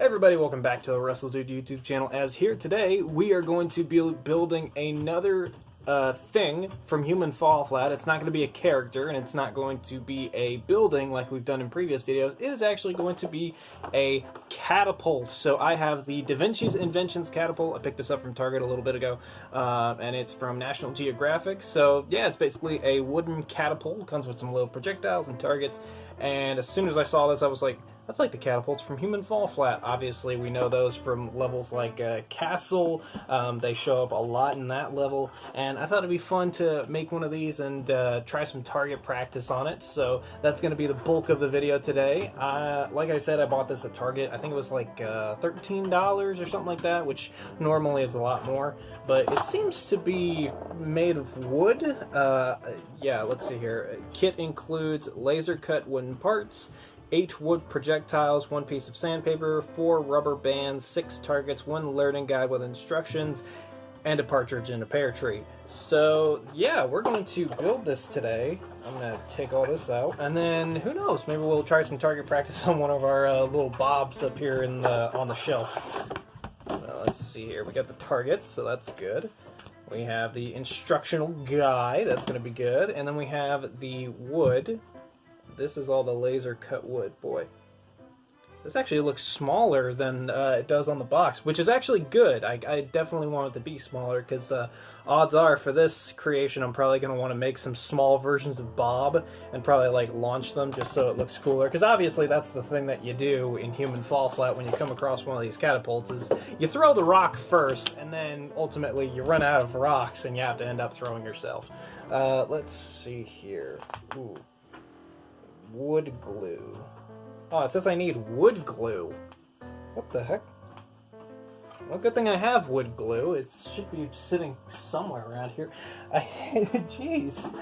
Everybody, welcome back to the WRESTLEDUDE YouTube channel. As here today, we are going to be building another thing from Human Fall Flat. It's not going to be a character, and it's not going to be a building like we've done in previous videos. It is actually going to be a catapult. So I have the Da Vinci's Inventions catapult. I picked this up from Target a little bit ago, and it's from National Geographic. So yeah, it's basically a wooden catapult. It comes with some little projectiles and targets. And as soon as I saw this, I was like, that's like the catapults from Human Fall Flat. Obviously, we know those from levels like Castle. They show up a lot in that level. And I thought it'd be fun to make one of these and try some target practice on it. So that's going to be the bulk of the video today. Like I said, I bought this at Target. I think it was like $13 or something like that, which normally it's a lot more. But it seems to be made of wood. Yeah, let's see here. Kit includes laser-cut wooden parts, 8 wood projectiles, 1 piece of sandpaper, 4 rubber bands, 6 targets, 1 learning guide with instructions, and a partridge in a pear tree. So yeah, we're going to build this today. I'm going to take all this out, and then who knows, maybe we'll try some target practice on one of our little bobs up here in on the shelf. Let's see here, we got the targets, so that's good. We have the instructional guide, that's going to be good, and then we have the wood. This is all the laser cut wood. Boy, this actually looks smaller than it does on the box, which is actually good. I definitely want it to be smaller because odds are for this creation I'm probably going to want to make some small versions of Bob and probably like launch them just so it looks cooler, because obviously that's the thing that you do in Human Fall Flat when you come across one of these catapults is you throw the rock first and then ultimately you run out of rocks and you have to end up throwing yourself. Let's see here. Ooh. Wood glue. Oh, it says I need wood glue. What the heck? Well, good thing I have wood glue. It should be sitting somewhere around here. Jeez.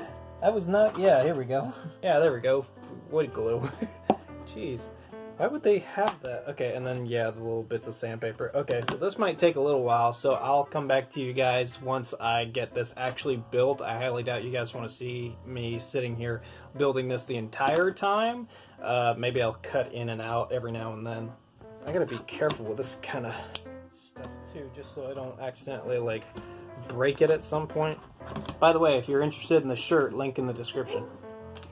I was not... Yeah, here we go. Yeah, there we go. Wood glue. Jeez. Why would they have that? Okay, and then, yeah, the little bits of sandpaper. Okay, so this might take a little while, so I'll come back to you guys once I get this actually built. I highly doubt you guys want to see me sitting here building this the entire time. Maybe I'll cut in and out every now and then. I gotta be careful with this kind of stuff, too, just so I don't accidentally, like, break it at some point. By the way, if you're interested in the shirt, link in the description.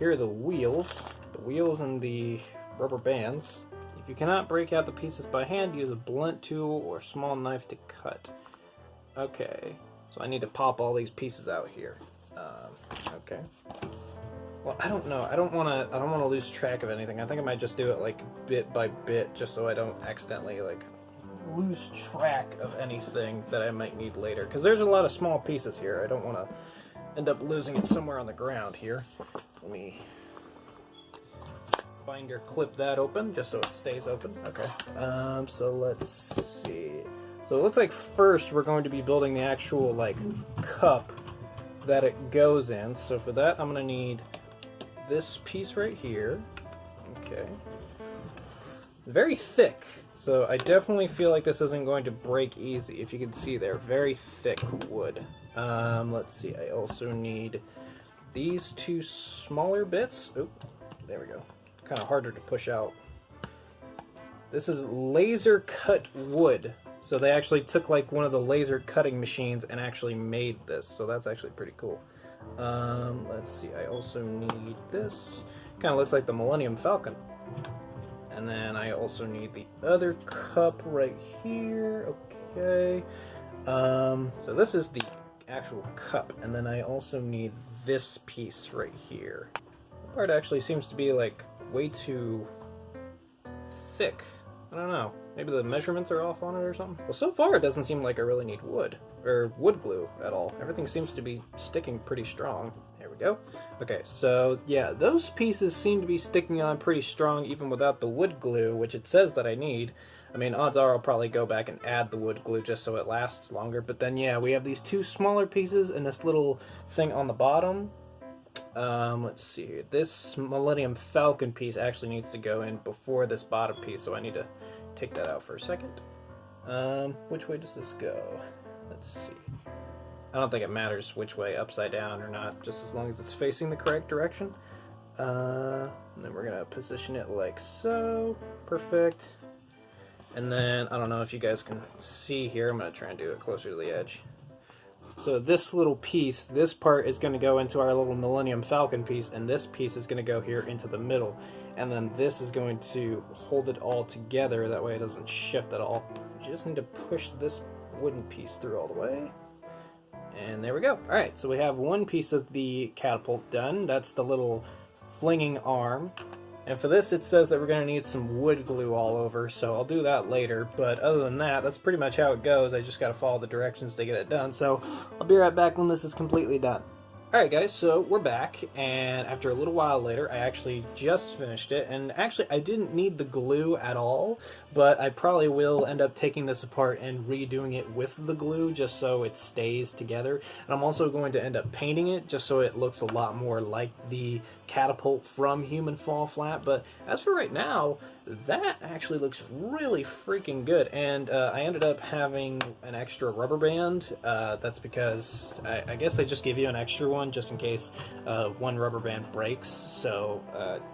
Here are the wheels. The wheels and the rubber bands. If you cannot break out the pieces by hand, use a blunt tool or small knife to cut. Okay, so I need to pop all these pieces out here. Okay. Well, I don't know. I don't want to lose track of anything. I think I might just do it like bit by bit, just so I don't accidentally like lose track of anything that I might need later. Because there's a lot of small pieces here. I don't want to end up losing it somewhere on the ground here. Let me binder clip that open just so it stays open. Okay. So let's see. So it looks like first we're going to be building the actual like cup that it goes in. So for that I'm going to need this piece right here. Okay. Very thick. So I definitely feel like this isn't going to break easy. If you can see there, very thick wood. Let's see. I also need these 2 smaller bits. Oop, there we go. Kind of harder to push out. This is laser cut wood. So they actually took like one of the laser cutting machines and actually made this. So that's actually pretty cool. Let's see. I also need this. Kind of looks like the Millennium Falcon. And then I also need the other cup right here. Okay. So this is the actual cup. And then I also need this piece right here. The part actually seems to be like way too thick. I don't know. Maybe the measurements are off on it or something. Well, so far it doesn't seem like I really need wood or wood glue at all. Everything seems to be sticking pretty strong. There we go. Okay, so yeah, those pieces seem to be sticking on pretty strong even without the wood glue, which it says that I need. I mean, odds are I'll probably go back and add the wood glue just so it lasts longer. But then, yeah, we have these 2 smaller pieces and this little thing on the bottom. Let's see here. This Millennium Falcon piece actually needs to go in before this bottom piece, so I need to take that out for a second. Which way does this go? Let's see. I don't think it matters which way, upside down or not, just as long as it's facing the correct direction. And then we're gonna position it like so. Perfect. And then, I don't know if you guys can see here, I'm going to try and do it closer to the edge. So this little piece, this part is going to go into our little Millennium Falcon piece, and this piece is going to go here into the middle. And then this is going to hold it all together, that way it doesn't shift at all. You just need to push this wooden piece through all the way. And there we go. Alright, so we have one piece of the catapult done. That's the little flinging arm. And for this, it says that we're going to need some wood glue all over, so I'll do that later. But other than that, that's pretty much how it goes. I just got to follow the directions to get it done. So I'll be right back when this is completely done. Alright guys, so we're back, and after a little while later, I actually just finished it, and actually I didn't need the glue at all, but I probably will end up taking this apart and redoing it with the glue just so it stays together. And I'm also going to end up painting it just so it looks a lot more like the catapult from Human Fall Flat. But as for right now, that actually looks really freaking good, and I ended up having an extra rubber band. That's because I guess they just give you an extra one just in case one rubber band breaks. So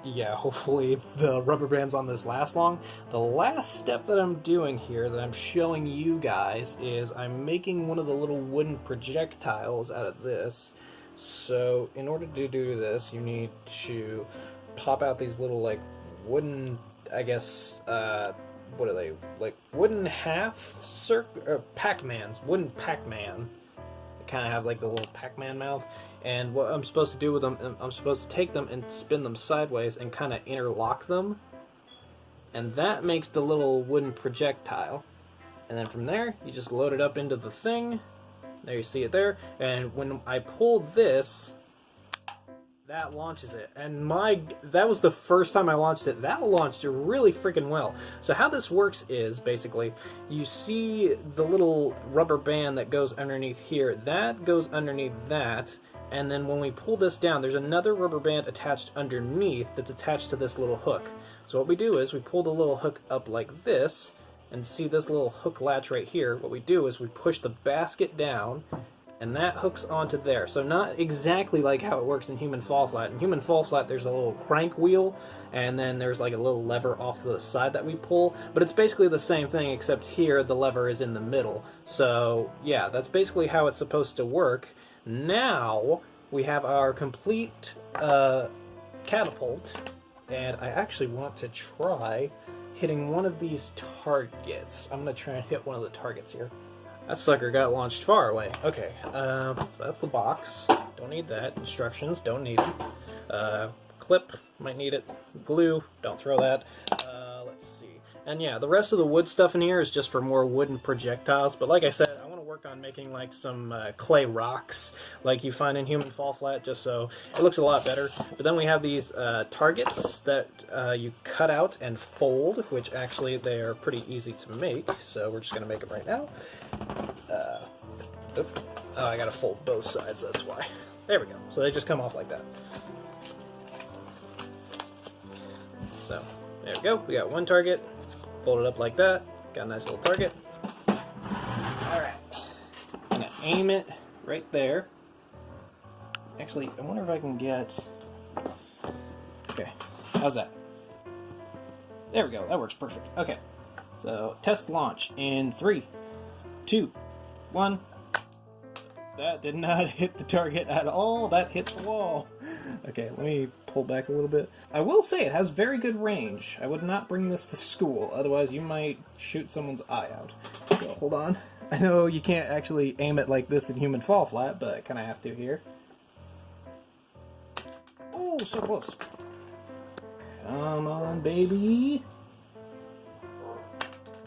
yeah, hopefully the rubber bands on this last long. The last step that I'm doing here, that I'm showing you guys, is I'm making one of the little wooden projectiles out of this. So in order to do this, you need to pop out these little like wooden, I guess, what are they, like wooden Pac-Mans, wooden Pac-Man. They kind of have like the little Pac-Man mouth, and what I'm supposed to do with them, I'm supposed to take them and spin them sideways and kind of interlock them, and that makes the little wooden projectile. And then from there, you just load it up into the thing. There, you see it there, and when I pull this, that launches it, and that was the first time I launched it. That launched it really freaking well. So how this works is, basically, you see the little rubber band that goes underneath here, that goes underneath that, and then when we pull this down, there's another rubber band attached underneath that's attached to this little hook. So what we do is we pull the little hook up like this, and see this little hook latch right here. What we do is we push the basket down, and that hooks onto there. So not exactly like how it works in Human Fall Flat. In Human Fall Flat, there's a little crank wheel, and then there's like a little lever off to the side that we pull, but it's basically the same thing, except here the lever is in the middle. So yeah, that's basically how it's supposed to work. Now we have our complete catapult, and I actually want to try hitting one of these targets. I'm going to try and hit one of the targets here. That sucker got launched far away. Okay, so that's the box. Don't need that. Instructions, don't need it. Clip, might need it. Glue, don't throw that. Let's see. And yeah, the rest of the wood stuff in here is just for more wooden projectiles. But like I said, I want to work on making like some clay rocks like you find in Human Fall Flat, just so it looks a lot better. But then we have these targets that you cut out and fold, which actually they are pretty easy to make. So we're just going to make them right now. Oh, I gotta fold both sides, that's why. There we go. So they just come off like that. So, there we go. We got one target. Fold it up like that. Got a nice little target. Alright. I'm gonna aim it right there. Actually, I wonder if I can get... Okay. How's that? There we go. That works perfect. Okay. So, test launch in 3, 2, 1. That did not hit the target at all. That hit the wall. Okay, let me pull back a little bit. I will say it has very good range. I would not bring this to school, otherwise you might shoot someone's eye out. So, hold on. I know you can't actually aim it like this in Human Fall Flat, but I kind of have to here. Oh, so close. Come on, baby.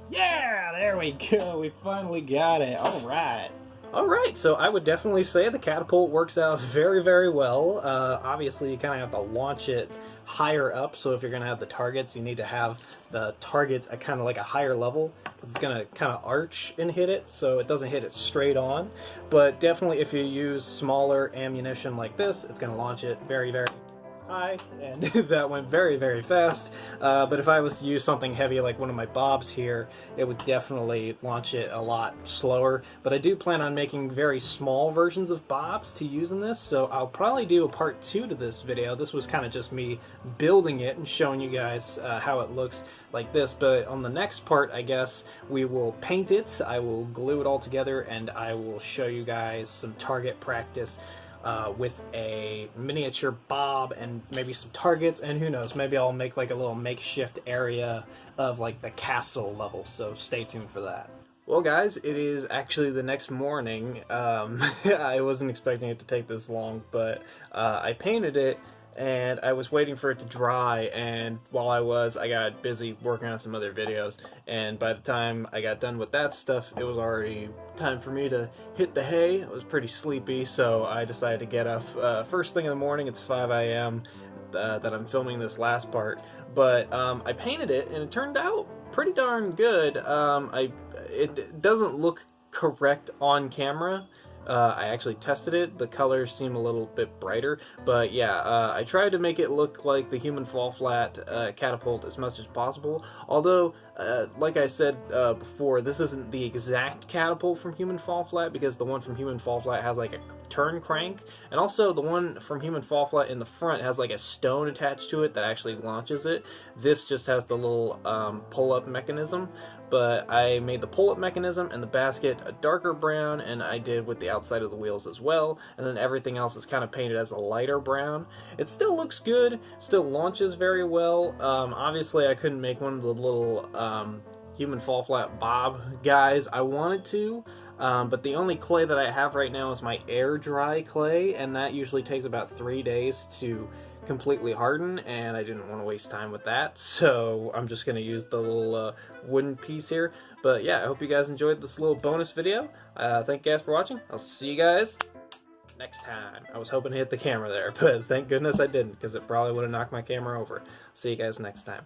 Yeah, there we go. We finally got it. All right. Alright, so I would definitely say the catapult works out very, very well. Obviously, you kind of have to launch it higher up, so if you're going to have the targets, you need to have the targets at kind of like a higher level. It's going to kind of arch and hit it, so it doesn't hit it straight on. But definitely if you use smaller ammunition like this, it's going to launch it very, very high, and that went very, very fast. But if I was to use something heavy like one of my bobs here, it would definitely launch it a lot slower. But I do plan on making very small versions of bobs to use in this, so I'll probably do a part 2 to this video. This was kind of just me building it and showing you guys how it looks like this. But on the next part, I guess, we will paint it, I will glue it all together, and I will show you guys some target practice with a miniature bob and maybe some targets, and who knows, maybe I'll make like a little makeshift area of like the castle level, so stay tuned for that. Well guys, it is actually the next morning. I wasn't expecting it to take this long, but I painted it and I was waiting for it to dry, and while I got busy working on some other videos, and by the time I got done with that stuff, it was already time for me to hit the hay. I was pretty sleepy, so I decided to get up first thing in the morning. It's 5 a.m. That I'm filming this last part, but I painted it and it turned out pretty darn good. It doesn't look correct on camera. I actually tested it. The colors seem a little bit brighter, but yeah, I tried to make it look like the human fall flat catapult as much as possible. Although, like I said before, this isn't the exact catapult from human fall flat, because the one from human fall flat has like a turn crank, and also the one from human fall flat in the front has like a stone attached to it that actually launches it. This just has the little pull-up mechanism, but I made the pull-up mechanism and the basket a darker brown, and I did with the outside of the wheels as well, and then everything else is kind of painted as a lighter brown. It still looks good, still launches very well. Obviously I couldn't make one of the little human fall flat bob guys I wanted to, but the only clay that I have right now is my air dry clay, and that usually takes about 3 days to completely harden, and I didn't want to waste time with that, so I'm just going to use the little wooden piece here. But yeah, I hope you guys enjoyed this little bonus video. Thank you guys for watching. I'll see you guys next time. I was hoping to hit the camera there, but thank goodness I didn't, because it probably would have knocked my camera over. See you guys next time.